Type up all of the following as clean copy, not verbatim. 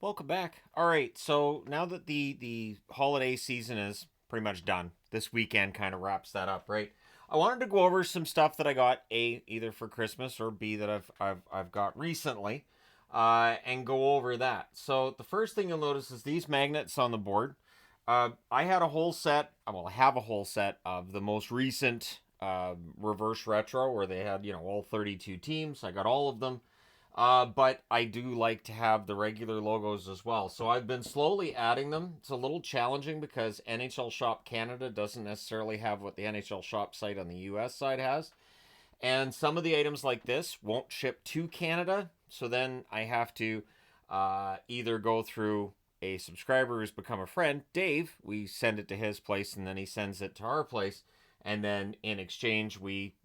Welcome back. All right, so now that the holiday season is pretty much done, this weekend kind of wraps that up, right? I wanted to go over some stuff that I got either for Christmas or B that I've got recently, and go over that. So the first thing you'll notice is these magnets on the board. I had a whole set. Well, I have a whole set of the most recent reverse retro where they had all 32 teams. I got all of them. But I do like to have the regular logos as well. So I've been slowly adding them. It's a little challenging because NHL Shop Canada doesn't necessarily have what the NHL Shop site on the US side has. And some of the items like this won't ship to Canada. So then I have to either go through a subscriber who's become a friend, Dave. We send it to his place and then he sends it to our place. And then in exchange, we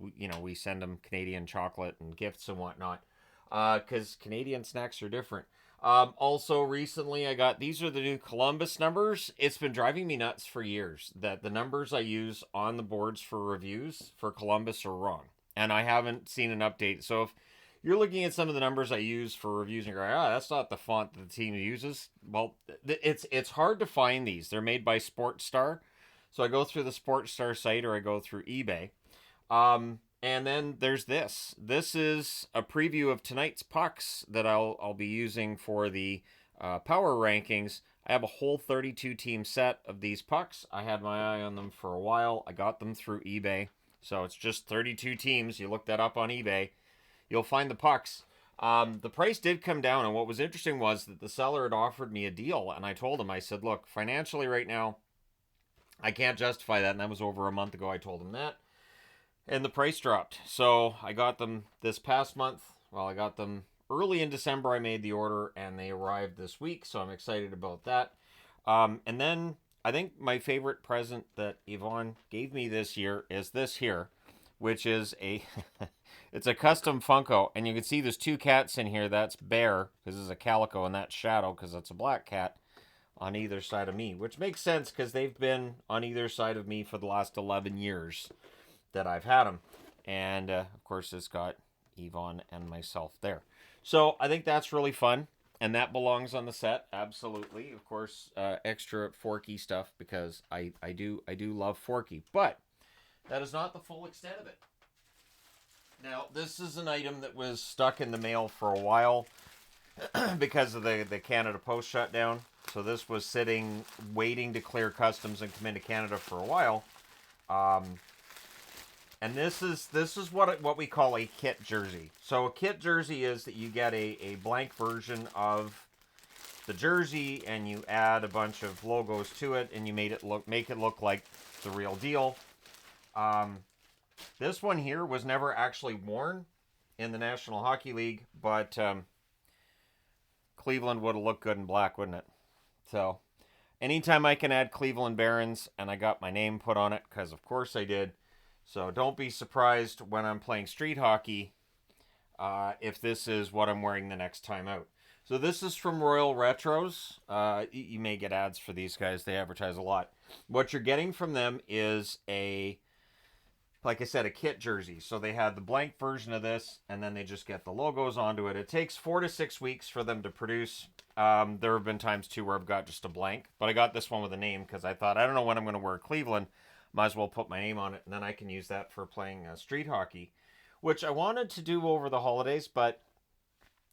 send him Canadian chocolate and gifts and whatnot because Canadian snacks are different. Also, recently I got these are the new Columbus numbers. It's been driving me nuts for years that the numbers I use on the boards for reviews for Columbus are wrong, and I haven't seen an update. So if you're looking at some of the numbers I use for reviews and you're like, that's not the font that the team uses. Well, it's hard to find these. They're made by Sportstar, so I go through the Sportstar site or I go through eBay. And then there's this. This is a preview of tonight's pucks that I'll be using for the power rankings. I have a whole 32 team set of these pucks. I had my eye on them for a while. I got them through eBay. So it's just 32 teams. You look that up on eBay, you'll find the pucks. The price did come down, and what was interesting was that the seller had offered me a deal, and I told him, I said, look, financially right now, I can't justify that, and that was over a month ago. I told him that and the price dropped. So I got them this past month. Well, I got them early in December. I made the order and they arrived this week, so I'm excited about that. And then I think my favorite present that Yvonne gave me this year is this here, which is a it's a custom Funko, and you can see there's two cats in here. That's Bear because it's a calico, and that's Shadow because it's a black cat on either side of me, which makes sense because they've been on either side of me for the last 11 years that I've had them. And of course, it's got Yvonne and myself there. So I think that's really fun. And that belongs on the set, absolutely. Of course, extra Forky stuff because I do love Forky. But that is not the full extent of it. Now, this is an item that was stuck in the mail for a while because of the Canada Post shutdown. So this was sitting, waiting to clear customs and come into Canada for a while. And this is what we call a kit jersey. So a kit jersey is that you get a blank version of the jersey and you add a bunch of logos to it and you make it look like the real deal. This one here was never actually worn in the National Hockey League, but Cleveland would have looked good in black, wouldn't it? So anytime I can add Cleveland Barons and I got my name put on it, because of course I did. So don't be surprised when I'm playing street hockey if this is what I'm wearing the next time out. So this is from Royal Retros. You may get ads for these guys. They advertise a lot. What you're getting from them is like I said, a kit jersey. So they had the blank version of this, and then they just get the logos onto it. It takes 4 to 6 weeks for them to produce. There have been times, too, where I've got just a blank. But I got this one with a name because I thought, I don't know when I'm going to wear Cleveland. Might as well put my name on it, and then I can use that for playing street hockey, which I wanted to do over the holidays, but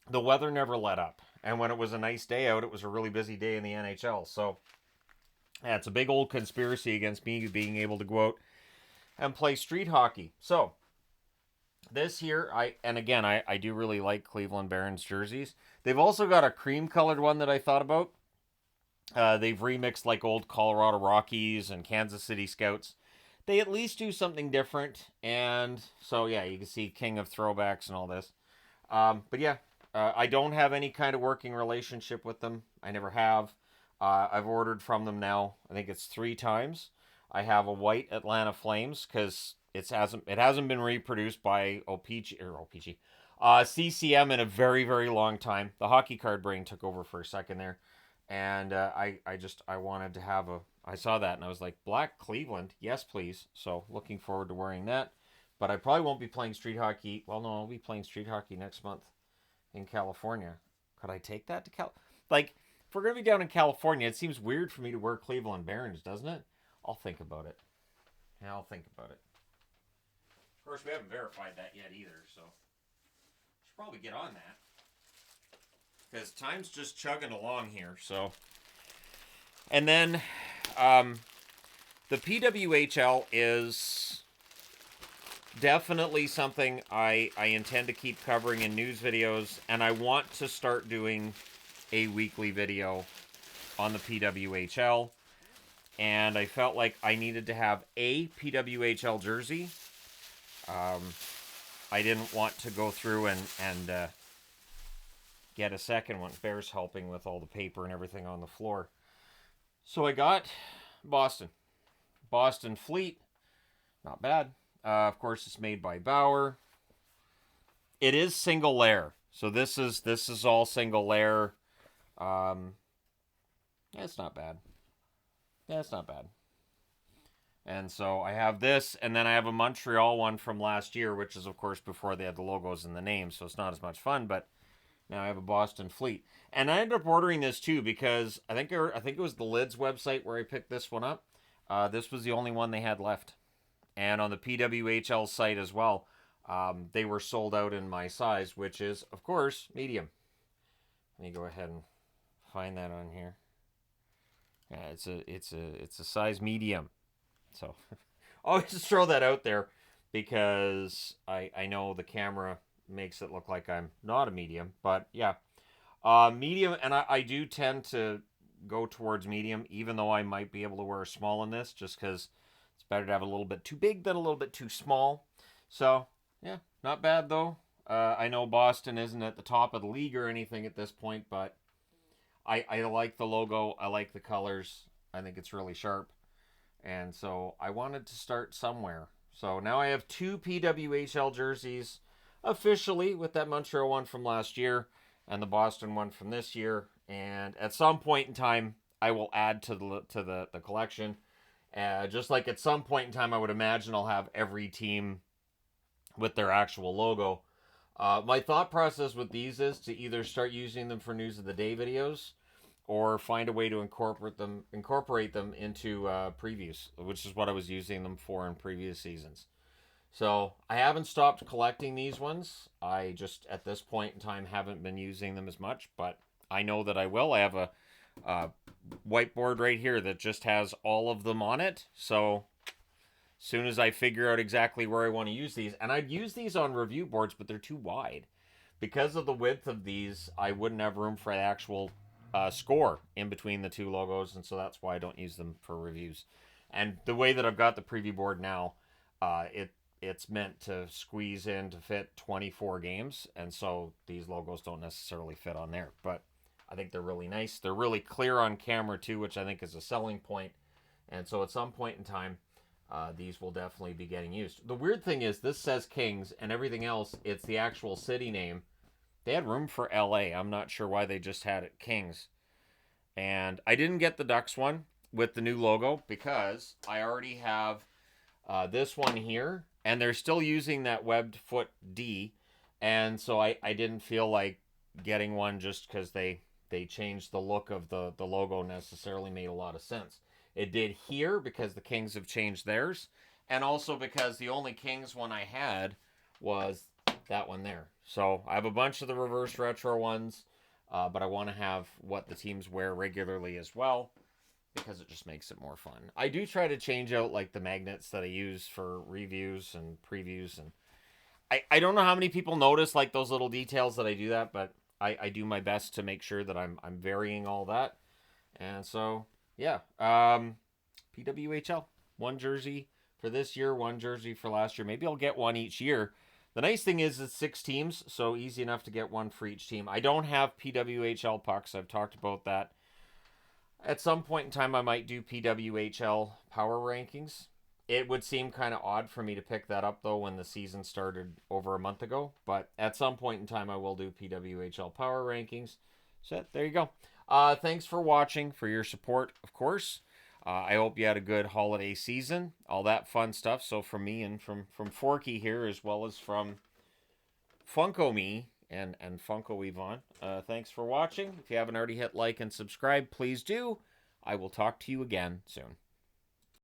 the weather never let up. And when it was a nice day out, it was a really busy day in the NHL. So yeah, it's a big old conspiracy against me being able to go out and play street hockey. So this here, I do really like Cleveland Barons jerseys. They've also got a cream colored one that I thought about. They've remixed like old Colorado Rockies and Kansas City Scouts. They at least do something different. And so, yeah, you can see King of Throwbacks and all this. But yeah, I don't have any kind of working relationship with them. I never have. I've ordered from them now. I think it's 3 times. I have a white Atlanta Flames because it hasn't been reproduced by CCM in a very, very long time. The hockey card brain took over for a second there. And I wanted to have I saw that and I was like, black Cleveland, yes please. So looking forward to wearing that. But I probably won't be playing street hockey. Well, no, I'll be playing street hockey next month in California. Could I take that to Like, if we're going to be down in California, it seems weird for me to wear Cleveland Barons, doesn't it? I'll think about it. Yeah, I'll think about it. Of course, we haven't verified that yet either, so should probably get on that. Because time's just chugging along here, so. And then the PWHL is definitely something I intend to keep covering in news videos, and I want to start doing a weekly video on the PWHL. And I felt like I needed to have a PWHL jersey. I didn't want to go through and get a second one. Bear's helping with all the paper and everything on the floor. So I got Boston Fleet. Not bad. Of course, it's made by Bauer. It is single layer. So this is all single layer. Yeah, it's not bad. Yeah, it's not bad. And so I have this, and then I have a Montreal one from last year, which is, of course, before they had the logos and the names, so it's not as much fun, but now I have a Boston Fleet. And I ended up ordering this, too, because I think it was the Lids website where I picked this one up. This was the only one they had left. And on the PWHL site as well, they were sold out in my size, which is, of course, medium. Let me go ahead and find that on here. Yeah, it's a size medium. So I'll just throw that out there because I know the camera makes it look like I'm not a medium, but yeah, medium, and I do tend to go towards medium, even though I might be able to wear a small in this, just because it's better to have a little bit too big than a little bit too small. So yeah, not bad though. I know Boston isn't at the top of the league or anything at this point, but I like the logo. I like the colors. I think it's really sharp. And so I wanted to start somewhere. So now I have 2 PWHL jerseys officially, with that Montreal one from last year and the Boston one from this year. And at some point in time, I will add to the collection. Just like at some point in time, I would imagine I'll have every team with their actual logo. My thought process with these is to either start using them for news of the day videos, or find a way to incorporate them into previews, which is what I was using them for in previous seasons. So I haven't stopped collecting these ones. I just, at this point in time, haven't been using them as much, but I know that I will. I have a whiteboard right here that just has all of them on it. So as soon as I figure out exactly where I want to use these, and I'd use these on review boards, but they're too wide. Because of the width of these, I wouldn't have room for an actual score in between the 2 logos, and so that's why I don't use them for reviews. And the way that I've got the preview board now, it's meant to squeeze in to fit 24 games, and so these logos don't necessarily fit on there. But I think they're really nice. They're really clear on camera too, which I think is a selling point. And so at some point in time, these will definitely be getting used. The weird thing is this says Kings, and everything else, it's the actual city name. They had room for LA. I'm not sure why they just had it Kings. And I didn't get the Ducks one with the new logo because I already have this one here. And they're still using that webbed foot D. And so I didn't feel like getting one just because they changed the look of the logo necessarily made a lot of sense. It did here because the Kings have changed theirs. And also because the only Kings one I had was that one there. So I have a bunch of the reverse retro ones, but I want to have what the teams wear regularly as well, because it just makes it more fun. I do try to change out like the magnets that I use for reviews and previews, and I don't know how many people notice like those little details that I do that, but I do my best to make sure that I'm varying all that. And so yeah, PWHL, 1 jersey for this year, 1 jersey for last year. Maybe I'll get one each year. The nice thing is it's 6 teams, so easy enough to get one for each team. I don't have PWHL pucks. I've talked about that. At some point in time, I might do PWHL power rankings. It would seem kind of odd for me to pick that up, though, when the season started over a month ago. But at some point in time, I will do PWHL power rankings. So there you go. Thanks for watching, for your support, of course. I hope you had a good holiday season, all that fun stuff. So from me and from Forky here, as well as from Funko Me and Funko Yvonne. Thanks for watching. If you haven't already hit like and subscribe, please do. I will talk to you again soon.